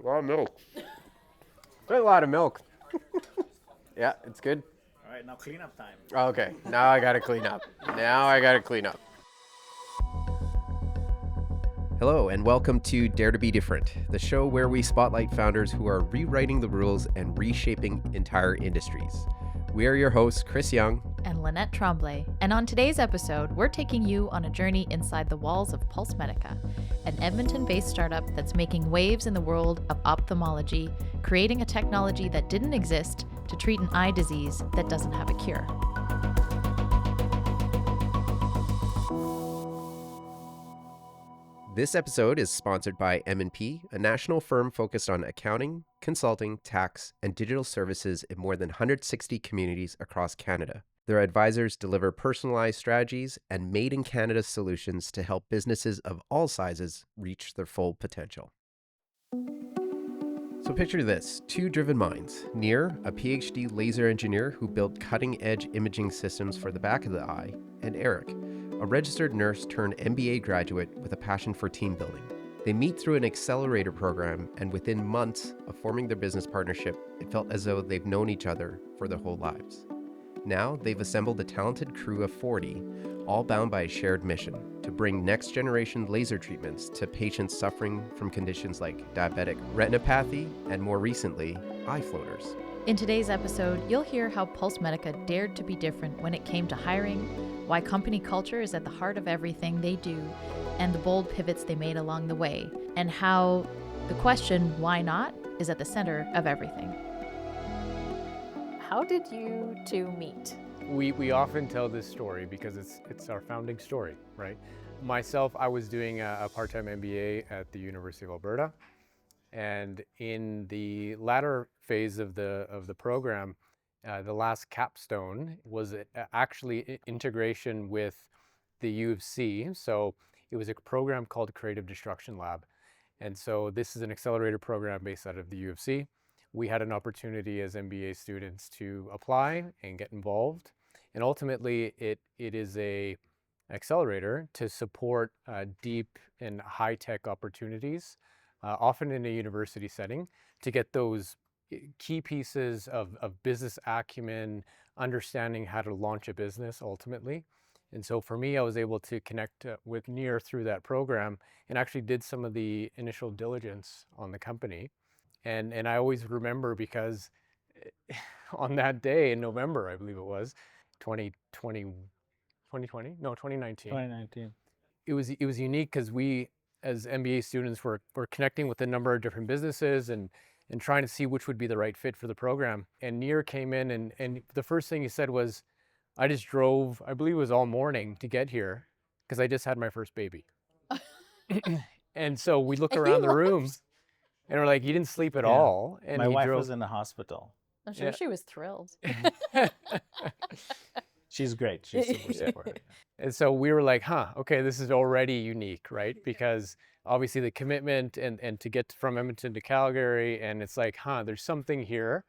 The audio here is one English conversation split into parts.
A lot of milk. Quite a lot of milk. Yeah, it's good. All right, now cleanup time. Okay, now I gotta clean up. Hello, and welcome to Dare to Be Different, the show where we spotlight founders who are rewriting the rules and reshaping entire industries. We are your hosts, Chris Young and Lynette Tremblay, and on today's episode, we're taking you on a journey inside the walls of PulseMedica, an Edmonton-based startup that's making waves in the world of ophthalmology, creating a technology that didn't exist to treat an eye disease that doesn't have a cure. This episode is sponsored by M&P, a national firm focused on accounting, consulting, tax, and digital services in more than 160 communities across Canada. Their advisors deliver personalized strategies and made-in-Canada solutions to help businesses of all sizes reach their full potential. So picture this, two driven minds. Nir, a PhD laser engineer who built cutting-edge imaging systems for the back of the eye, and Eric, a registered nurse turned MBA graduate with a passion for team building. They meet through an accelerator program, and within months of forming their business partnership, it felt as though they've known each other for their whole lives. Now, they've assembled a talented crew of 40, all bound by a shared mission to bring next-generation laser treatments to patients suffering from conditions like diabetic retinopathy and, more recently, eye floaters. In today's episode, you'll hear how PulseMedica dared to be different when it came to hiring, why company culture is at the heart of everything they do, and the bold pivots they made along the way, and how the question, why not, is at the center of everything. How did you two meet? We often tell this story because it's our founding story, right? Myself, I was doing a part-time MBA at the University of Alberta, and in the latter phase of the program, the last capstone was actually integration with the U of C. So it was a program called Creative Destruction Lab, and so this is an accelerator program based out of the U of C. We had an opportunity as MBA students to apply and get involved. And ultimately, it is an accelerator to support deep and high-tech opportunities, often in a university setting, to get those key pieces of business acumen, understanding how to launch a business ultimately. And so for me, I was able to connect with Nir through that program and actually did some of the initial diligence on the company. And I always remember because on that day in November, I believe it was, 2019. 2019. It was unique because we, as MBA students, were connecting with a number of different businesses and trying to see which would be the right fit for the program. And Nir came in and the first thing he said was, I just drove, I believe it was all morning to get here because I just had my first baby. And so we look around the room and we're like, you didn't sleep at all. And my wife was in the hospital. I'm sure she was thrilled. She's great. She's super supportive. And so we were like, okay, this is already unique, right? Because obviously the commitment and to get from Edmonton to Calgary, and it's like, there's something here.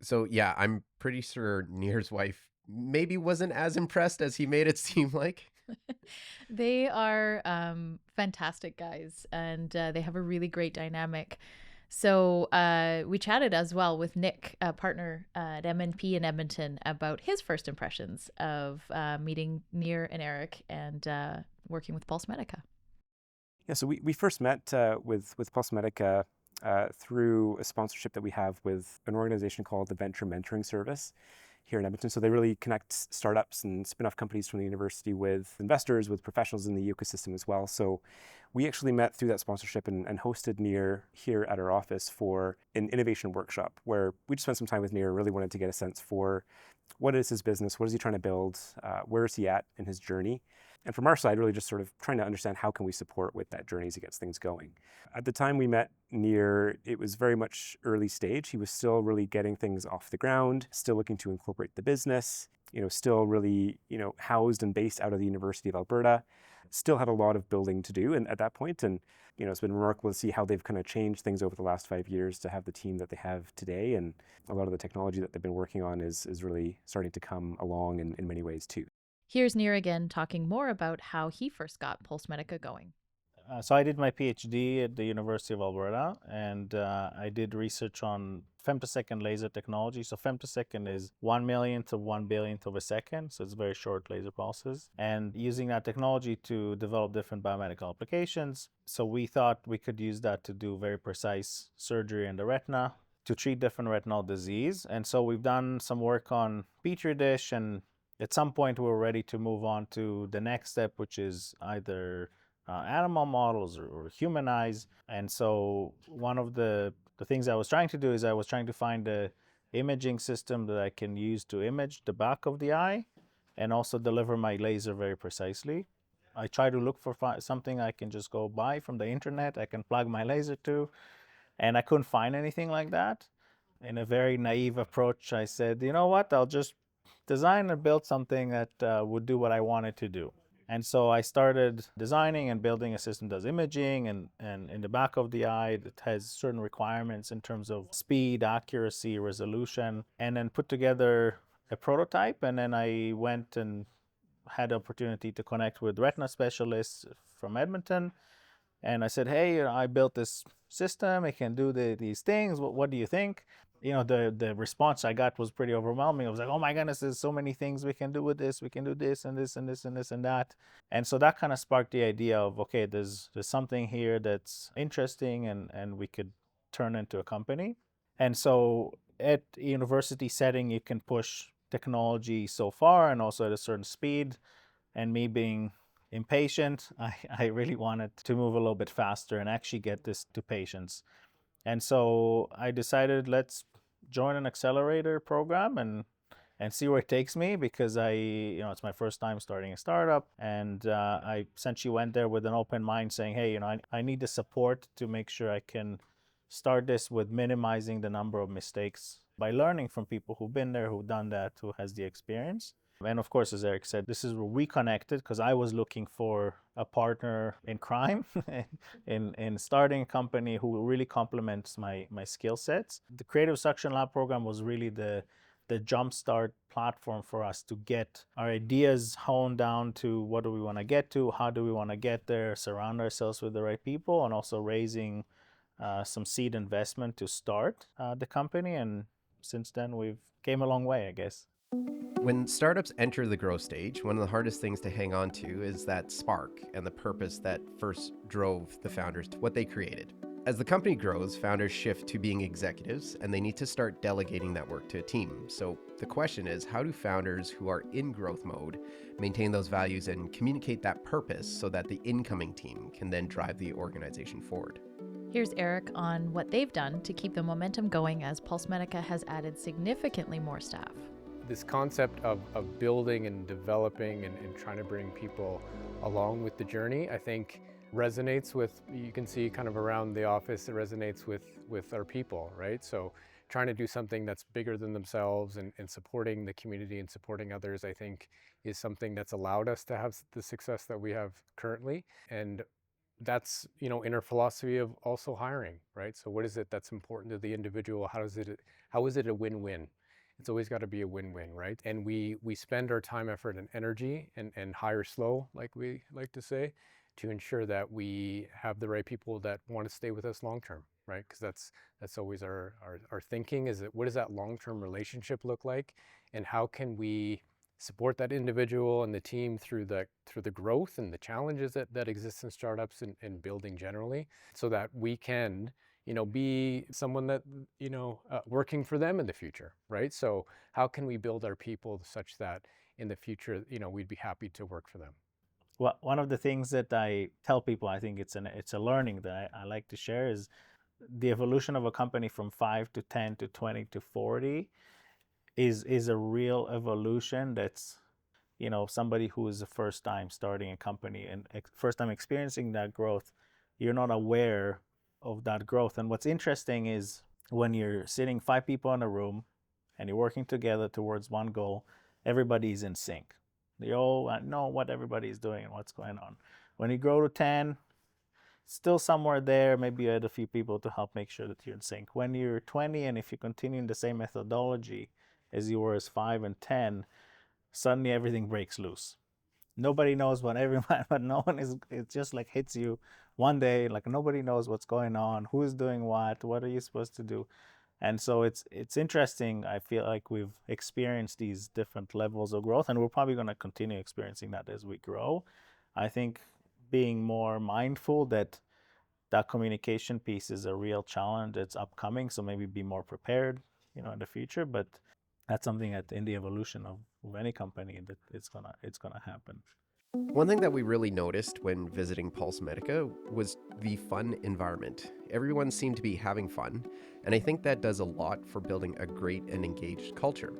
So yeah, I'm pretty sure Nir's wife maybe wasn't as impressed as he made it seem like. They are fantastic guys, and they have a really great dynamic. So we chatted as well with Nick, a partner at M&P in Edmonton, about his first impressions of meeting Nir and Eric and working with PulseMedica. Yeah, so we first met with PulseMedica through a sponsorship that we have with an organization called the Venture Mentoring Service here in Edmonton. So they really connect startups and spin-off companies from the university with investors, with professionals in the ecosystem as well. So we actually met through that sponsorship and hosted Nir here at our office for an innovation workshop where we just spent some time with Nir, really wanted to get a sense for what is his business, what is he trying to build, where is he at in his journey. And from our side, really just sort of trying to understand how can we support with that journey as he gets things going. At the time we met Nir, it was very much early stage. He was still really getting things off the ground, still looking to incorporate the business, still really, housed and based out of the University of Alberta, still had a lot of building to do at that point. And, it's been remarkable to see how they've kind of changed things over the last 5 years to have the team that they have today. And a lot of the technology that they've been working on is really starting to come along in many ways too. Here's Nir again talking more about how he first got PulseMedica going. So I did my PhD at the University of Alberta, and I did research on femtosecond laser technology. So femtosecond is 1 millionth to 1 billionth of a second, so it's very short laser pulses. And using that technology to develop different biomedical applications. So we thought we could use that to do very precise surgery in the retina to treat different retinal disease. And so we've done some work on Petri dish, and at some point we were ready to move on to the next step, which is either animal models or humanize. And so one of the things I was trying to do is I was trying to find a imaging system that I can use to image the back of the eye and also deliver my laser very precisely. I try to look for something I can just go buy from the internet, I can plug my laser to, and I couldn't find anything like that. In a very naive approach, I said, you know what, I'll just design and build something that would do what I wanted to do. And so I started designing and building a system that does imaging, and in the back of the eye that has certain requirements in terms of speed, accuracy, resolution, and then put together a prototype. And then I went and had the opportunity to connect with retina specialists from Edmonton. And I said, hey, I built this system. It can do these things. What do you think? The response I got was pretty overwhelming. I was like, oh my goodness, there's so many things we can do with this. We can do this and this and this and this and that. And so that kind of sparked the idea of, okay, there's something here that's interesting and we could turn into a company. And so at a university setting, you can push technology so far and also at a certain speed. And me being impatient, I really wanted to move a little bit faster and actually get this to patients. And so I decided, let's join an accelerator program and see where it takes me, because it's my first time starting a startup. And I essentially went there with an open mind saying, hey, I need the support to make sure I can start this with minimizing the number of mistakes by learning from people who've been there, who've done that, who has the experience. And of course, as Eric said, this is where we connected, because I was looking for a partner in crime, in starting a company who really complements my skill sets. The Creative Suction Lab program was really the jumpstart platform for us to get our ideas honed down to what do we want to get to, how do we want to get there, surround ourselves with the right people, and also raising some seed investment to start the company. And since then, we've came a long way, I guess. When startups enter the growth stage, one of the hardest things to hang on to is that spark and the purpose that first drove the founders to what they created. As the company grows, founders shift to being executives, and they need to start delegating that work to a team. So the question is, how do founders who are in growth mode maintain those values and communicate that purpose so that the incoming team can then drive the organization forward? Here's Eric on what they've done to keep the momentum going as PulseMedica has added significantly more staff. This concept of building and developing and trying to bring people along with the journey, I think resonates with, you can see kind of around the office, it resonates with our people, right? So trying to do something that's bigger than themselves and supporting the community and supporting others, I think is something that's allowed us to have the success that we have currently. And that's, in our philosophy of also hiring, right? So what is it that's important to the individual? How is it a win-win? It's always got to be a win-win, right? And we spend our time, effort, and energy and hire slow, like we like to say, to ensure that we have the right people that want to stay with us long-term, right? Because that's always our thinking, is that what does that long-term relationship look like? And how can we support that individual and the team through the growth and the challenges that exist in startups and building generally, so that we can be someone that, working for them in the future, right? So how can we build our people such that in the future, we'd be happy to work for them? Well, one of the things that I tell people, I think it's a learning that I like to share, is the evolution of a company from 5 to 10 to 20 to 40 is a real evolution. That's, somebody who is the first time starting a company and first time experiencing that growth, you're not aware of that growth. And what's interesting is when you're sitting 5 people in a room and you're working together towards one goal, everybody's in sync. They all know what everybody's doing and what's going on. When you grow to 10, still somewhere there, maybe you add a few people to help make sure that you're in sync. When you're 20, and if you continue in the same methodology as you were as 5 and 10, suddenly everything breaks loose. Nobody knows what everyone, but no one is, it just like hits you one day, like nobody knows what's going on, who's doing what are you supposed to do? And so it's interesting. I feel like we've experienced these different levels of growth, and we're probably going to continue experiencing that as we grow. I think being more mindful that communication piece is a real challenge. It's upcoming, so maybe be more prepared, in the future. But that's something that in the evolution of any company that it's gonna happen. One thing that we really noticed when visiting PulseMedica was the fun environment. Everyone seemed to be having fun, and I think that does a lot for building a great and engaged culture.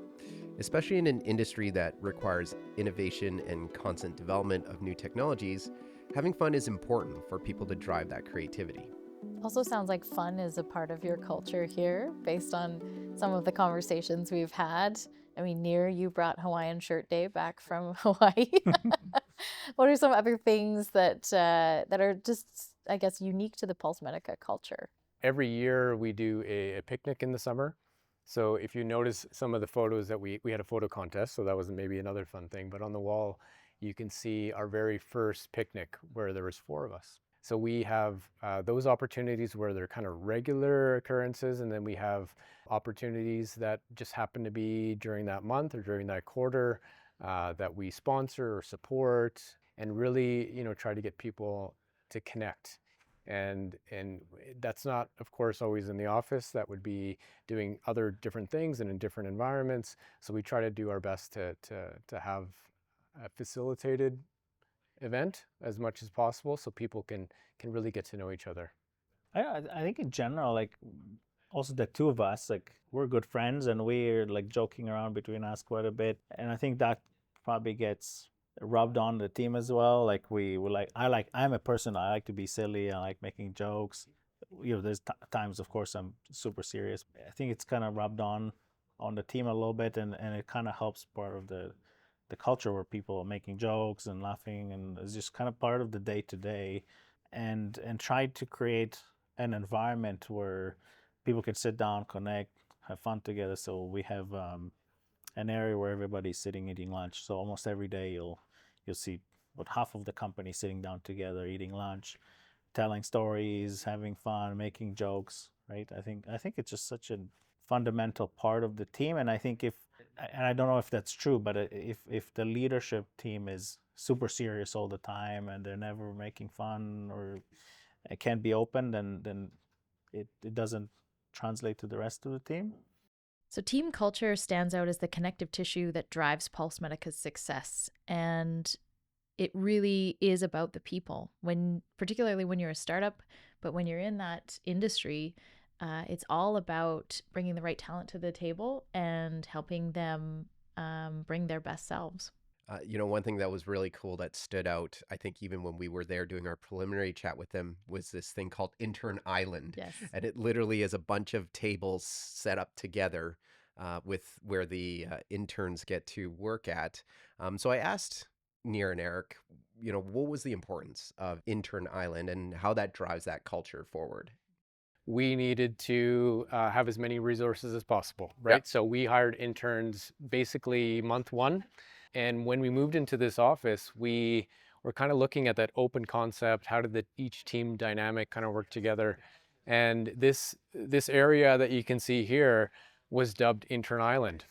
Especially in an industry that requires innovation and constant development of new technologies, having fun is important for people to drive that creativity. Also sounds like fun is a part of your culture here, based on some of the conversations we've had. I mean, Nir, you brought Hawaiian Shirt Day back from Hawaii. What are some other things that are just, I guess, unique to the PulseMedica culture? Every year we do a picnic in the summer. So if you notice some of the photos that we had a photo contest, so that was maybe another fun thing, but on the wall you can see our very first picnic where there was 4 of us. So we have those opportunities where they're kind of regular occurrences, and then we have opportunities that just happen to be during that month or during that quarter that we sponsor or support, and really, try to get people to connect. And that's not, of course, always in the office. That would be doing other different things and in different environments. So we try to do our best to have a facilitated event as much as possible, so people can really get to know each other. I think in general, like also the two of us, like we're good friends and we're like joking around between us quite a bit, and I think that probably gets rubbed on the team as well. Like I'm a person, I like to be silly, I like making jokes. There's times, of course, I'm super serious. I think it's kind of rubbed on the team a little bit, and it kind of helps part of the culture where people are making jokes and laughing, and it's just kind of part of the day to day, and try to create an environment where people can sit down, connect, have fun together. So we have an area where everybody's sitting eating lunch. So almost every day you'll see about half of the company sitting down together eating lunch, telling stories, having fun, making jokes, right? I think it's just such a fundamental part of the team. And I think and I don't know if that's true, but if the leadership team is super serious all the time and they're never making fun or it can't be open, then it doesn't translate to the rest of the team. So team culture stands out as the connective tissue that drives PulseMedica's success. And it really is about the people, particularly when you're a startup, but when you're in that industry, it's all about bringing the right talent to the table and helping them bring their best selves. One thing that was really cool that stood out, I think even when we were there doing our preliminary chat with them, was this thing called Intern Island. Yes. And it literally is a bunch of tables set up together with where the interns get to work at. So I asked Nir and Eric, what was the importance of Intern Island and how that drives that culture forward? We needed to have as many resources as possible, right? Yep. So we hired interns basically month 1. And when we moved into this office, we were kind of looking at that open concept. How did each team dynamic kind of work together? And this area that you can see here was dubbed Intern Island.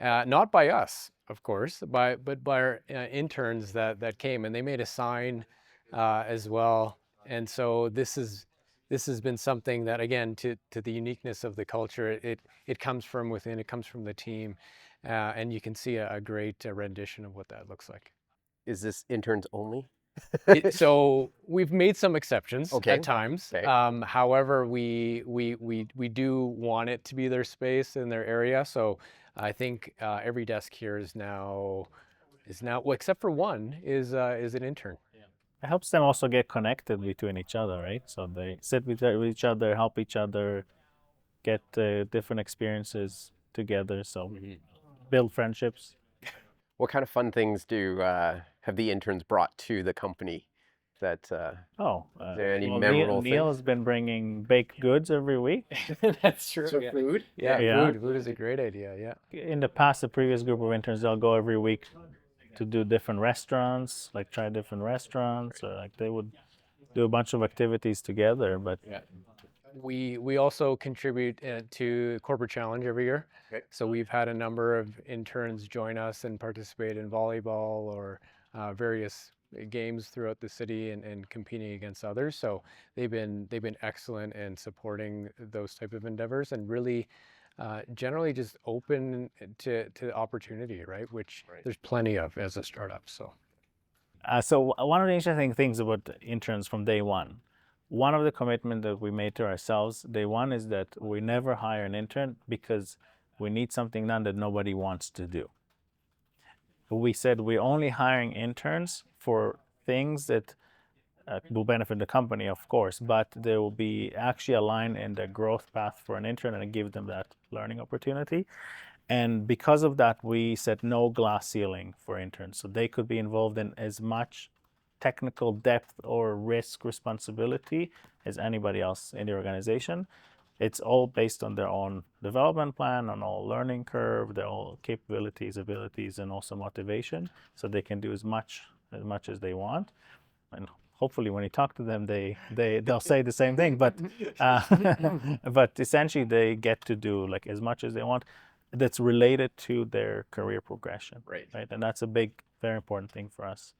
Not by us, of course, but by our interns that came, and they made a sign as well. And so this has been something that, again, to the uniqueness of the culture, it comes from within, it comes from the team, and you can see a great rendition of what that looks like. Is this interns only? So we've made some exceptions at times. Okay. However, we do want it to be their space in their area. So I think every desk here is now, well, except for one, is an intern. It helps them also get connected between each other, right? So they sit with each other, help each other, get different experiences together. So build friendships. What kind of fun things have the interns brought to the company? Is there any memorable Neil things? has been bringing baked goods every week. That's true. So food? Yeah. Food is a great idea. Yeah. In the past, the previous group of interns, they'll go every week to do different restaurants, like try different restaurants, or like they would do a bunch of activities together. But Yeah. We also contribute to Corporate Challenge every year. Okay. So we've had a number of interns join us and participate in volleyball or various games throughout the city and competing against others. So they've been excellent in supporting those type of endeavors and really generally just open to opportunity, right? Which there's plenty of as a startup. So. So one of the interesting things about interns from day one, one of the commitments that we made to ourselves day one is that we never hire an intern because we need something done that nobody wants to do. We said we're only hiring interns for things that will benefit the company, of course, but they will be actually aligned in the growth path for an intern and give them that learning opportunity. And because of that, we set no glass ceiling for interns. So they could be involved in as much technical depth or risk responsibility as anybody else in the organization. It's all based on their own development plan, on all learning curve, their own capabilities, abilities, and also motivation. So they can do as much as they want. And hopefully when you talk to them, they'll say the same thing. But but essentially they get to do like as much as they want that's related to their career progression. Right. And that's a big, very important thing for us.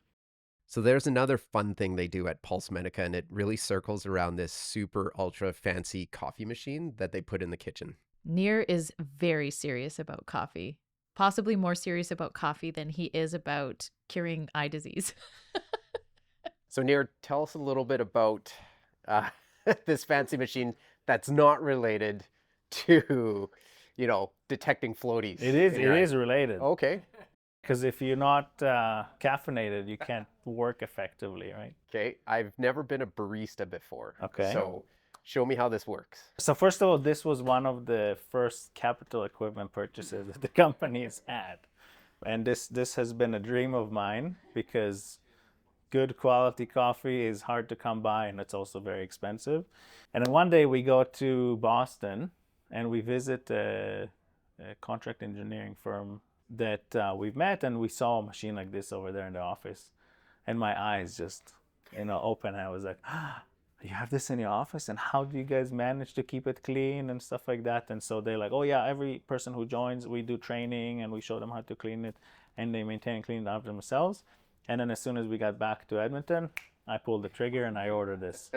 So there's another fun thing they do at PulseMedica, and it really circles around this super ultra fancy coffee machine that they put in the kitchen. Nir is very serious about coffee, possibly more serious about coffee than he is about curing eye disease. So Nir, tell us a little bit about this fancy machine that's not related to, detecting floaties. It is related. Okay. Because if you're not caffeinated, you can't work effectively, right? Okay. I've never been a barista before. Okay. So show me how this works. So first of all, this was one of the first capital equipment purchases that the company has had. And this has been a dream of mine because good quality coffee is hard to come by and it's also very expensive. And then one day we go to Boston and we visit a contract engineering firm that we've met, and we saw a machine like this over there in the office. And my eyes just, open. I was like, you have this in your office? And how do you guys manage to keep it clean and stuff like that? And so they're like, oh yeah, every person who joins, we do training and we show them how to clean it, and they maintain and clean it up themselves. And then as soon as we got back to Edmonton, I pulled the trigger and I ordered this.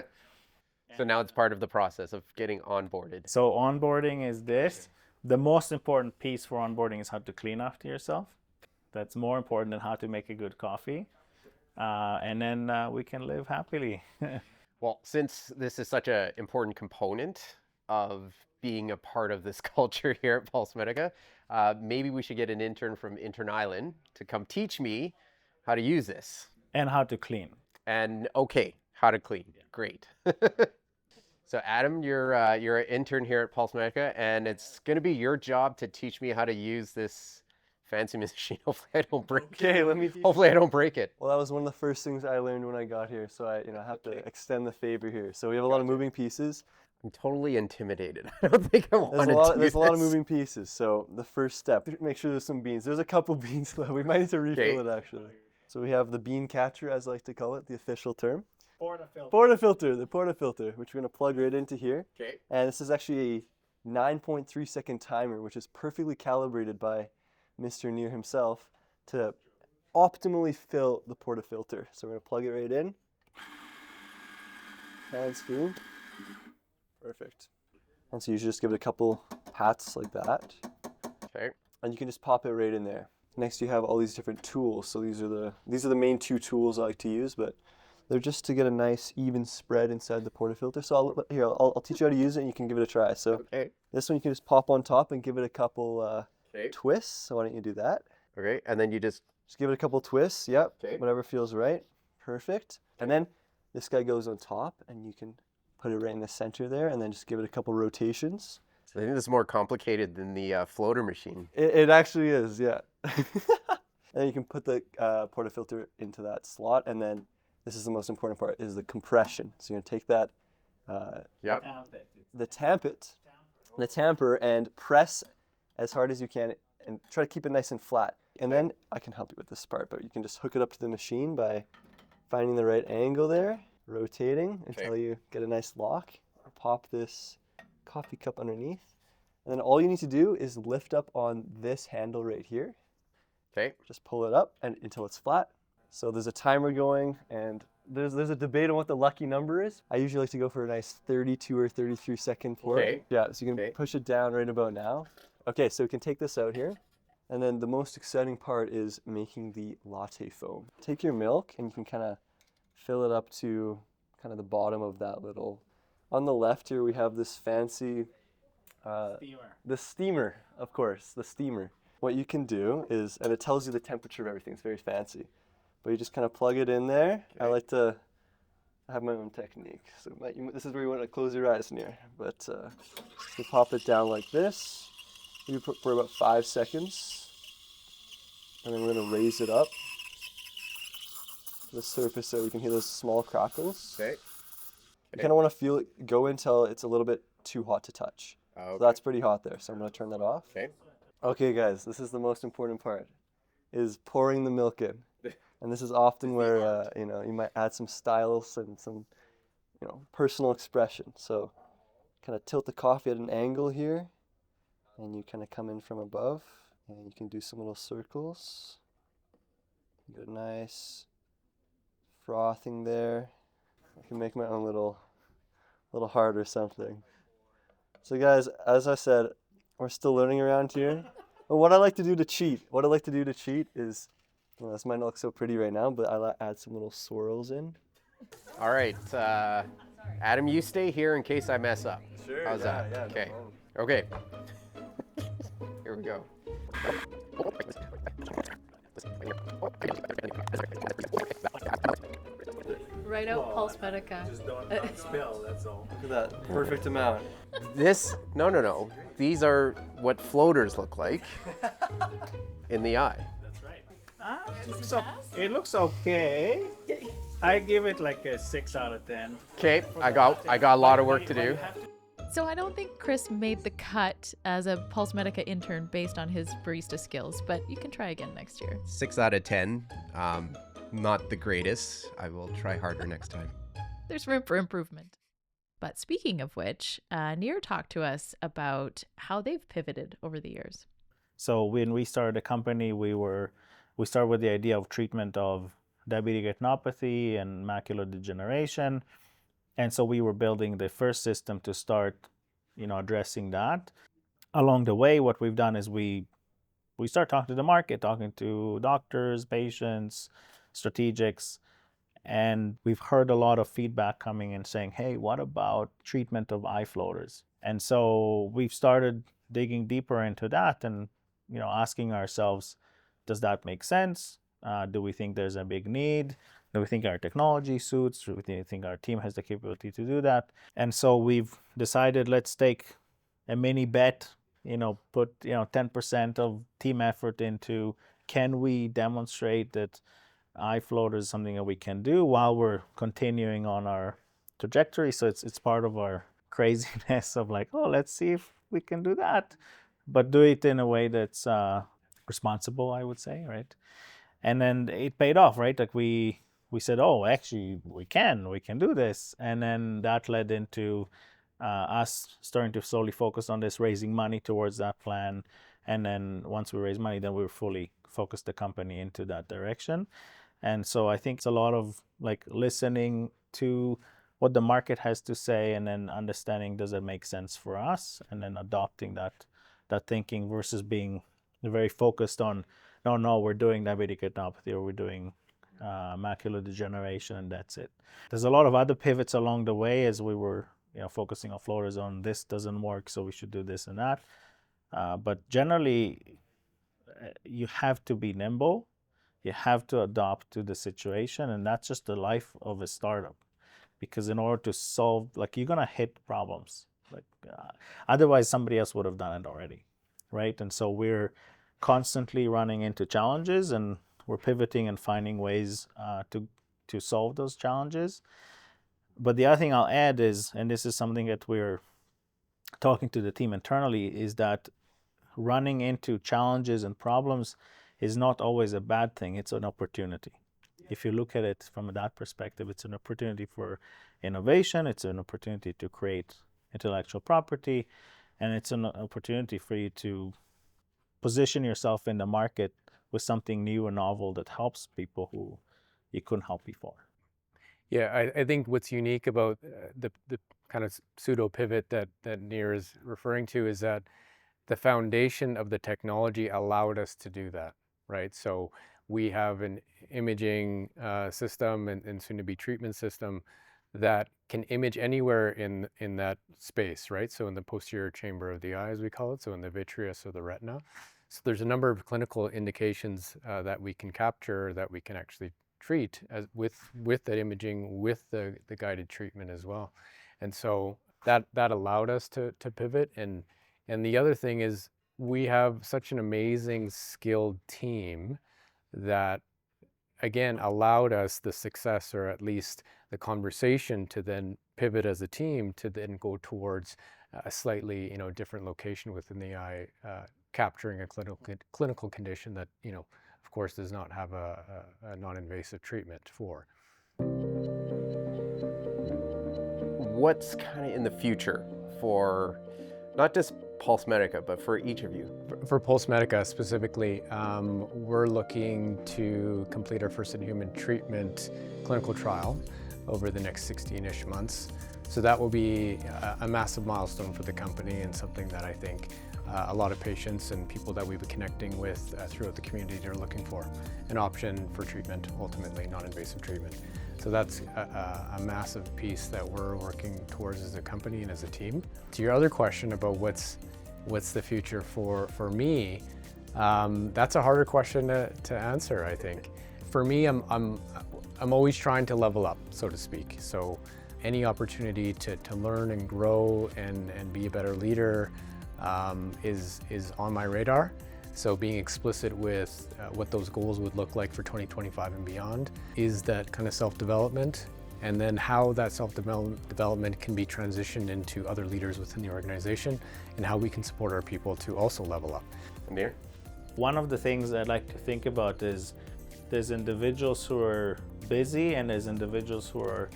So now it's part of the process of getting onboarded. So onboarding is this. The most important piece for onboarding is how to clean after yourself. That's more important than how to make a good coffee. And then we can live happily. Well, since this is such an important component of being a part of this culture here at PulseMedica, maybe we should get an intern from Intern Island to come teach me how to use this. And how to clean. And okay, how to clean. Great. So Adam, you're an intern here at PulseMedica, and it's going to be your job to teach me how to use this fancy machine. Hopefully I don't break it. Okay, let me teach Hopefully I don't break it. Well, that was one of the first things I learned when I got here, so I have to extend the favor here. So we have a lot of moving pieces. I'm totally intimidated. I don't think I want to do There's a lot of this. moving pieces. So the first step, make sure there's some beans. There's a couple beans left. We might need to refill it actually. So we have the bean catcher, as I like to call it, the official term. The portafilter, which we're going to plug right into here. Okay. And this is actually a 9.3 second timer, which is perfectly calibrated by Mr. Nir himself to optimally fill the portafilter. So we're going to plug it right in. Hand spoon. Perfect. And so you just give it a couple pats like that. Okay. And you can just pop it right in there. Next you have all these different tools. So these are the main two tools I like to use, but they're just to get a nice even spread inside the portafilter. So I'll teach you how to use it and you can give it a try. So this one you can just pop on top and give it a couple twists. So why don't you do that? Okay, and then you just give it a couple twists. Yep. Okay. Whatever feels right. Perfect. And then this guy goes on top and you can put it right in the center there and then just give it a couple rotations. I think this is more complicated than the floater machine. It actually is, yeah. And then you can put the portafilter into that slot, and then this is the most important part, is the compression. So you're going to take that, the tamper, and press as hard as you can and try to keep it nice and flat. And then I can help you with this part, but you can just hook it up to the machine by finding the right angle there. rotating until you get a nice lock. Pop this coffee cup underneath. And then all you need to do is lift up on this handle right here. Okay. Just pull it up and until it's flat. So there's a timer going, and there's a debate on what the lucky number is. I usually like to go for a nice 32 or 33 second pour. Okay. Yeah, so you can push it down right about now. Okay, so we can take this out here. And then the most exciting part is making the latte foam. Take your milk and you can kind of fill it up to kind of the bottom of that little. On the left here we have this fancy, the steamer, of course, the steamer. What you can do is, and it tells you the temperature of everything, it's very fancy, but you just kind of plug it in there. I like to have my own technique. So this is where you want to close your eyes near, but you pop it down like this. You put for about 5 seconds, and then we're going to raise it up to the surface so you can hear those small crackles. Okay. You kind of want to feel it go until it's a little bit too hot to touch. Okay. So that's pretty hot there, so I'm going to turn that off. Okay. Okay guys, this is the most important part, is pouring the milk in. And this is often where you might add some styles and some personal expression. So kind of tilt the coffee at an angle here, and you kind of come in from above, and you can do some little circles. Get a nice frothing there. I can make my own little heart or something. So guys, as I said, we're still learning around here. But what I like to do to cheat is, this might not look so pretty right now, but I add some little swirls in. All right, Adam, you stay here in case I mess up. Sure. How's that? Yeah, Okay. no Okay. Here we go. Right out PulseMedica. Just don't spill, that's all. Look at that, perfect amount. No. These are what floaters look like in the eye. That's right. It looks okay. I give it like a 6 out of 10. Okay, I got a lot of work to do. So I don't think Chris made the cut as a PulseMedica intern based on his barista skills, but you can try again next year. 6 out of 10. Not the greatest. I will try harder next time. There's room for improvement. But speaking of which, Nir talked to us about how they've pivoted over the years. So when we started the company, we started with the idea of treatment of diabetic retinopathy and macular degeneration. And so we were building the first system to start, addressing that. Along the way, what we've done is we start talking to the market, talking to doctors, patients, strategics, and we've heard a lot of feedback coming in saying, hey, what about treatment of eye floaters? And so we've started digging deeper into that and, asking ourselves, does that make sense? Do we think there's a big need? Do we think our technology suits? Do we think our team has the capability to do that? And so we've decided, let's take a mini bet, put 10% of team effort into, can we demonstrate that eye floater is something that we can do while we're continuing on our trajectory? So it's part of our craziness of like, let's see if we can do that, but do it in a way that's responsible, I would say, right? And then it paid off, right? Like we said, actually we can do this. And then that led into us starting to slowly focus on this, raising money towards that plan. And then once we raised money, then we fully focused the company into that direction. And so I think it's a lot of like listening to what the market has to say and then understanding, does it make sense for us? And then adopting that thinking versus being very focused on, no, we're doing diabetic retinopathy or we're doing macular degeneration and that's it. There's a lot of other pivots along the way as we were focusing on floaters on this doesn't work, so we should do this and that. But generally, you have to be nimble. You have to adapt to the situation, and that's just the life of a startup. Because in order to solve, you're gonna hit problems. Otherwise, somebody else would have done it already, right? And so we're constantly running into challenges, and we're pivoting and finding ways to solve those challenges. But the other thing I'll add is, and this is something that we're talking to the team internally, is that running into challenges and problems is not always a bad thing. It's an opportunity. if you look at it from that perspective, it's an opportunity for innovation, it's an opportunity to create intellectual property, and it's an opportunity for you to position yourself in the market with something new and novel that helps people who you couldn't help before. Yeah, I think what's unique about the kind of pseudo pivot that Nir is referring to is that the foundation of the technology allowed us to do that, right? So we have an imaging system and soon to be treatment system that can image anywhere in that space, right? So in the posterior chamber of the eye, as we call it, so in the vitreous or the retina. So there's a number of clinical indications that we can capture, that we can actually treat as with that imaging, with the guided treatment as well. And so that allowed us to pivot. And the other thing is we have such an amazing skilled team that, again, allowed us the success, or at least the conversation, to then pivot as a team to then go towards a slightly, different location within the eye, capturing a clinical condition that, of course, does not have a non-invasive treatment for. What's kind of in the future for not just PulseMedica, but for each of you? For PulseMedica specifically, we're looking to complete our first in-human treatment clinical trial over the next 16-ish months. So that will be a massive milestone for the company, and something that I think a lot of patients and people that we've been connecting with throughout the community are looking for, an option for treatment, ultimately non-invasive treatment. So that's a massive piece that we're working towards as a company and as a team. To your other question about what's the future for me, that's a harder question to answer, I think. For me, I'm always trying to level up, so to speak. So any opportunity to learn and grow and be a better leader is on my radar. So being explicit with what those goals would look like for 2025 and beyond is that kind of self-development, and then how that self-development can be transitioned into other leaders within the organization, and how we can support our people to also level up. Amir? One of the things I'd like to think about is there's individuals who are busy, and there's individuals who are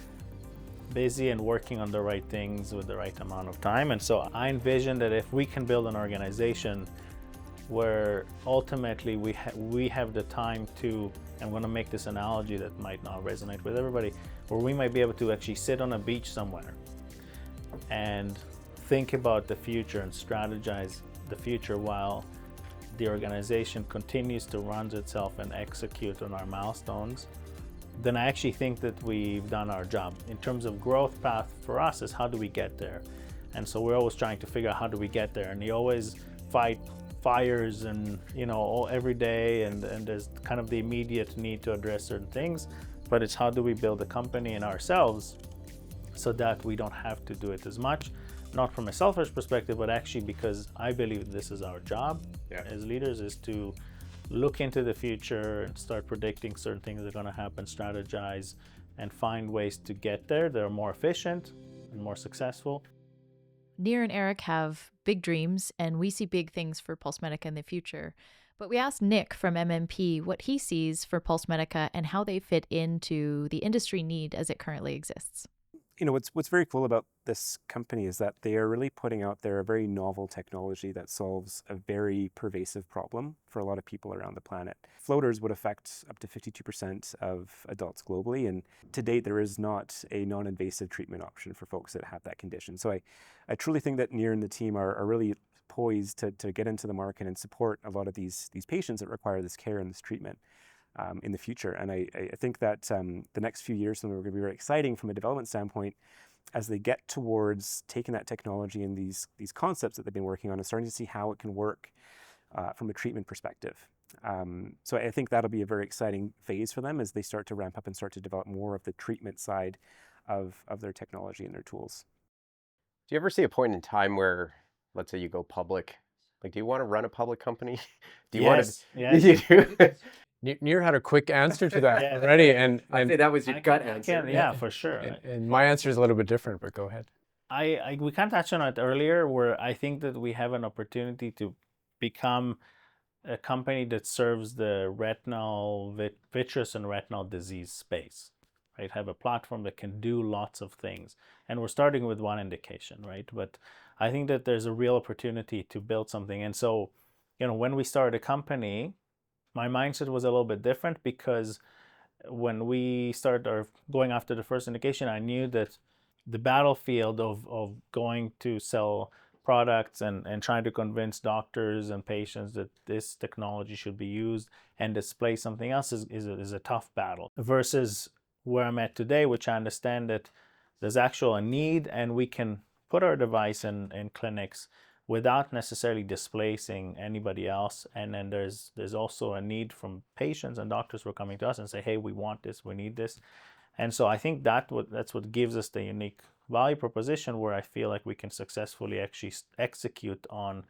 busy and working on the right things with the right amount of time. And so I envision that if we can build an organization where ultimately we have the time to, I'm going to make this analogy that might not resonate with everybody, where we might be able to actually sit on a beach somewhere and think about the future and strategize the future while the organization continues to run itself and execute on our milestones, then I actually think that we've done our job. In terms of growth path for us is how do we get there? And so we're always trying to figure out how do we get there, and you always fight fires and every day, and there's kind of the immediate need to address certain things, but it's how do we build a company in ourselves so that we don't have to do it as much, not from a selfish perspective, but actually because I believe this is our job as leaders, is to look into the future and start predicting certain things that are going to happen, strategize, and find ways to get there that are more efficient and more successful. Nir and Eric have big dreams, and we see big things for PulseMedica in the future. But we asked Nick from MMP what he sees for PulseMedica and how they fit into the industry need as it currently exists. What's very cool about this company is that they are really putting out there a very novel technology that solves a very pervasive problem for a lot of people around the planet. Floaters would affect up to 52% of adults globally, and to date there is not a non-invasive treatment option for folks that have that condition. So I truly think that Nir and the team are really poised to get into the market and support a lot of these patients that require this care and this treatment in the future. And I think that the next few years are going to be very exciting from a development standpoint as they get towards taking that technology and these concepts that they've been working on and starting to see how it can work from a treatment perspective. So I think that'll be a very exciting phase for them as they start to ramp up and start to develop more of the treatment side of their technology and their tools. Do you ever see a point in time where, let's say you go public, like, do you want to run a public company? Do you want to? Yes. You do? Nir had a quick answer to that already, and I'd say that was your gut answer. Yeah, for sure. And my answer is a little bit different, but go ahead. We kind of touched on it earlier, where I think that we have an opportunity to become a company that serves the retinal, vitreous and retinal disease space, right? Have a platform that can do lots of things. And we're starting with one indication, right? But I think that there's a real opportunity to build something. And so, when we started a company, my mindset was a little bit different, because when we started going after the first indication, I knew that the battlefield of going to sell products and trying to convince doctors and patients that this technology should be used and display something else is a tough battle, versus where I'm at today, which I understand that there's actual a need, and we can put our device in clinics without necessarily displacing anybody else. And then there's also a need from patients and doctors who are coming to us and say, hey, we want this, we need this. And so I think that's what gives us the unique value proposition, where I feel like we can successfully actually execute on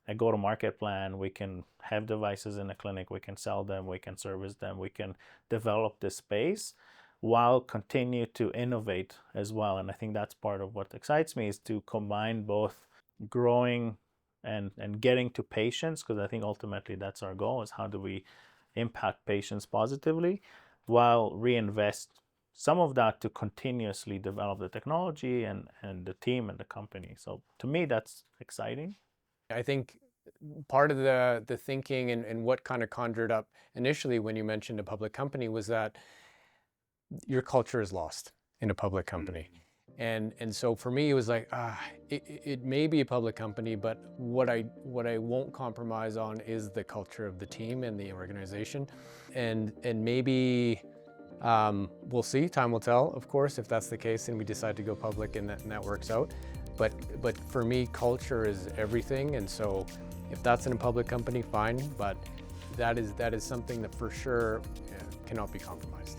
a go-to-market plan. We can have devices in the clinic, we can sell them, we can service them, we can develop this space while continue to innovate as well. And I think that's part of what excites me, is to combine both growing and getting to patients, because I think ultimately that's our goal, is how do we impact patients positively while reinvest some of that to continuously develop the technology and the team and the company. So to me, that's exciting. I think part of the thinking and what kind of conjured up initially when you mentioned a public company was that your culture is lost in a public company. And so for me, it was like, it may be a public company, but what I won't compromise on is the culture of the team and the organization. And maybe we'll see, time will tell, of course, if that's the case and we decide to go public and that works out. But for me, culture is everything. And so if that's in a public company, fine. But that is something that for sure cannot be compromised.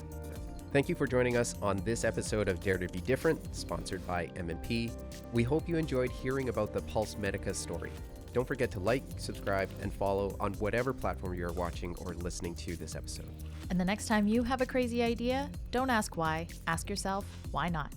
Thank you for joining us on this episode of Dare to Be Different, sponsored by M&P. We hope you enjoyed hearing about the PulseMedica story. Don't forget to like, subscribe, and follow on whatever platform you're watching or listening to this episode. And the next time you have a crazy idea, don't ask why. Ask yourself, why not?